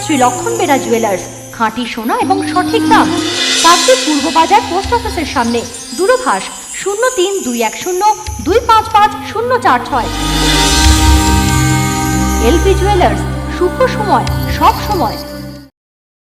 শ্রী লক্ষণ বেরা জুয়েলার্স, খাঁটি সোনা এবং সঠিক দাম। কাকদ্বীপ পূর্ব বাজার পোস্ট অফিসের সামনে। দূরভাষ 03-210-255-046। এলপি জুয়েলার্স, শুভ সময় সব সময়।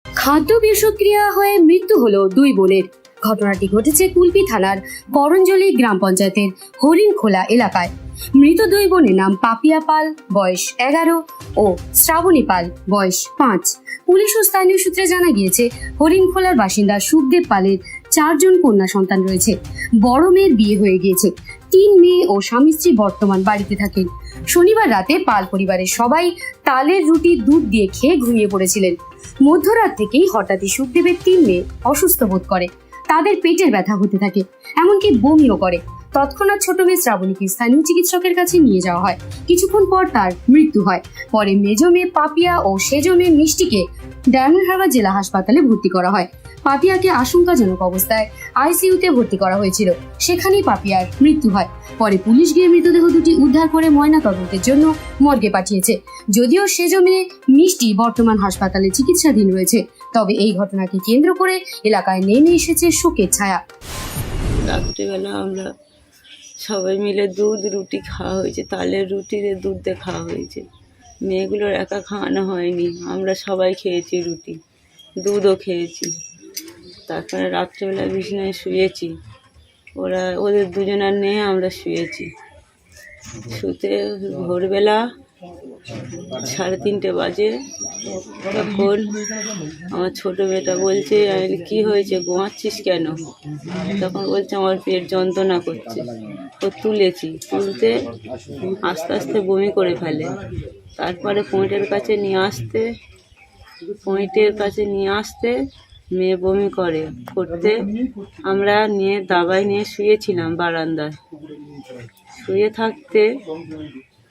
খাদ্য বিষক্রিয়া হয়ে মৃত্যু হলো দুই বোনের। ঘটনাটি ঘটেছে কুলপি থানার করঞ্জলি গ্রাম পঞ্চায়েতের হরিণখোলা এলাকায়। মৃত দুই বোনের নাম পাপিয়া পাল, বয়স 11, ও শ্রাবণী পাল, বয়স 5। পুলিশ ও স্থানীয় সূত্রে জানা গিয়েছে, হরিণখোলার বাসিন্দা সুখদেব পালের 4 জন কন্যা সন্তান রয়েছে। বড় মেয়ের বিয়ে হয়ে গিয়েছে। 3 মেয়ে ও স্বামী স্ত্রী বর্তমান বাড়িতে থাকেন। শনিবার রাতে পাল পরিবারের সবাই তালের রুটি দুধ দিয়ে খেয়ে ঘুমিয়ে পড়েছিলেন। মধ্যরাত থেকেই হঠাৎই সুখদেবের 3 মেয়ে অসুস্থ বোধ করে। তাদের পেটের ব্যথা হতে থাকে, এমনকি বমিও করে। তৎক্ষণাৎ ছোট মেয়ে শ্রাবণীকে স্থানীয় চিকিৎসকের কাছে নিয়ে যাওয়া হয়। কিছুক্ষণ পর তার মৃত্যু হয়। পরে মেজ মেয়ে পাপিয়া ও সেজ মেয়ে মিষ্টিকে ডায়মন্ড হারবার জেলা হাসপাতালে ভর্তি করা হয়। পাপিয়াকে আশঙ্কাজনক অবস্থায় আইসিইউতে ভর্তি করা হয়েছিল। সেখানেই পাপিয়ার মৃত্যু হয়। পরে পুলিশ গিয়ে মৃতদেহ দুটি উদ্ধার করে ময়না তদন্তের জন্য মর্গে পাঠিয়েছে। যদিও সেজ মেয়ে মিষ্টি বর্তমান হাসপাতালে চিকিৎসাধীন রয়েছে, তবে এই ঘটনাকে কেন্দ্র করে এলাকায় নেমে এসেছে শোকের ছায়া। রাত্রিবেলা আমরা সবাই মিলে দুধ রুটি খাওয়া হয়েছে, তালের রুটি দিয়ে দুধ দিয়ে খাওয়া হয়েছে। মেয়েগুলোর একা খাওয়ানো হয়নি, আমরা সবাই খেয়েছি রুটি, দুধও খেয়েছি। তারপরে রাত্রিবেলা বিছানায় শুয়েছি, ওদের দুজনার নিয়ে আমরা শুয়েছি। শুতে ভোরবেলা 3:30 বাজে। তখন আমার ছোটো মেয়েটা বলছে, কি হয়েছে, ঘুমাচ্ছিস কেন? তখন বলছে আমার পেট যন্ত্রণা করছে। তো তুলতে আস্তে আস্তে বমি করে ফেলে। তারপরে পয়েন্টের কাছে নিয়ে আসতে মেয়ে বমি করতে আমরা নিয়ে দাবাই নিয়ে শুয়েছিলাম বারান্দায়। শুয়ে থাকতে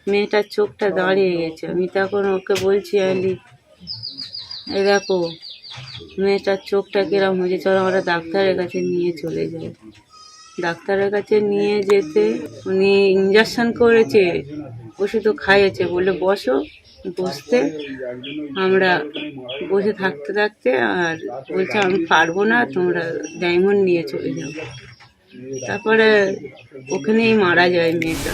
মেয়েটার চোখটা দাঁড়িয়ে গেছে। আমি তখন ওকে বলছি, এই দেখো মেয়েটার চোখটা কিরম হয়েছে, চলো আমরা ডাক্তারের কাছে নিয়ে চলে যাই। ডাক্তারের কাছে নিয়ে যেতে উনি ইঞ্জেকশন করেছে, ওষুধও খাইয়েছে, বলে বসতে আমরা বসে থাকতে আর বলছে আমি পারবো না, তোমরা ডায়মন্ড নিয়ে চলে যাও। তারপরে ওখানেই মারা যায় মেয়েটা।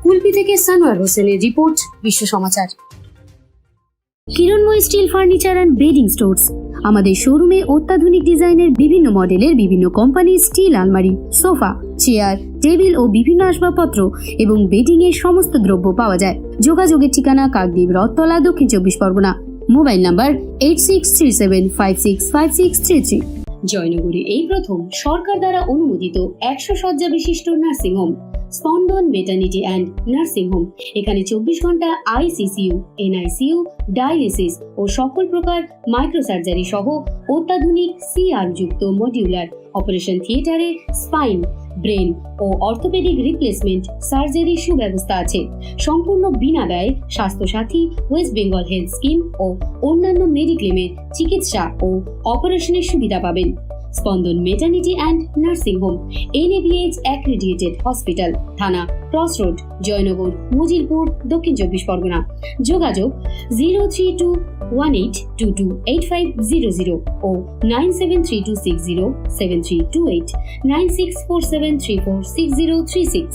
কুলপি থেকে সানোয়ার হোসেনের রিপোর্ট, বিশ্ব সমাচার। Kiranmoy steel furniture and bedding stores. আমাদের শোরুমে অত্যাধুনিক ডিজাইনের বিভিন্ন মডেলের বিভিন্ন কোম্পানির স্টিল আলমারি, সোফা, চেয়ার, টেবিল ও বিভিন্ন আসবাবপত্র এবং বেডিং এর সমস্ত দ্রব্য পাওয়া যায়। যোগাযোগের ঠিকানা কাকদ্বীপ, রথতলা, দক্ষিণ 24 পরগনা। Mobile number 8637565633। জয়নগরে এই প্রথম সরকার দ্বারা অনুমোদিত 100 শয্যা বিশিষ্ট নার্সিং হোম স্পন্দন মেটার্নিটি অ্যান্ড নার্সিং হোম। এখানে 24 ঘন্টা আইসিসিইউ, এনআইসিইউ, ডায়ালিসিস ও সকল প্রকার মাইক্রোসার্জারি সহ অত্যাধুনিক সিআর যুক্ত মডিউলার অপারেশন থিয়েটারে স্পাইন, ব্রেন ও অর্থোপেডিক রিপ্লেসমেন্ট সার্জারির সুব্যবস্থা আছে। সম্পূর্ণ বিনা ব্যয় Swasthyasathi, West Bengal health scheme ও অন্যান্য মেডিক্লেমের চিকিৎসা ও অপারেশনের সুবিধা পাবেন। Spandan maternity and nursing home, NABH accredited hospital, Thana cross road, Joynagar, Majilpur, Dakshin 24 Pargana. যোগাযোগ 0321822850 ও 9732607328, 9647346036।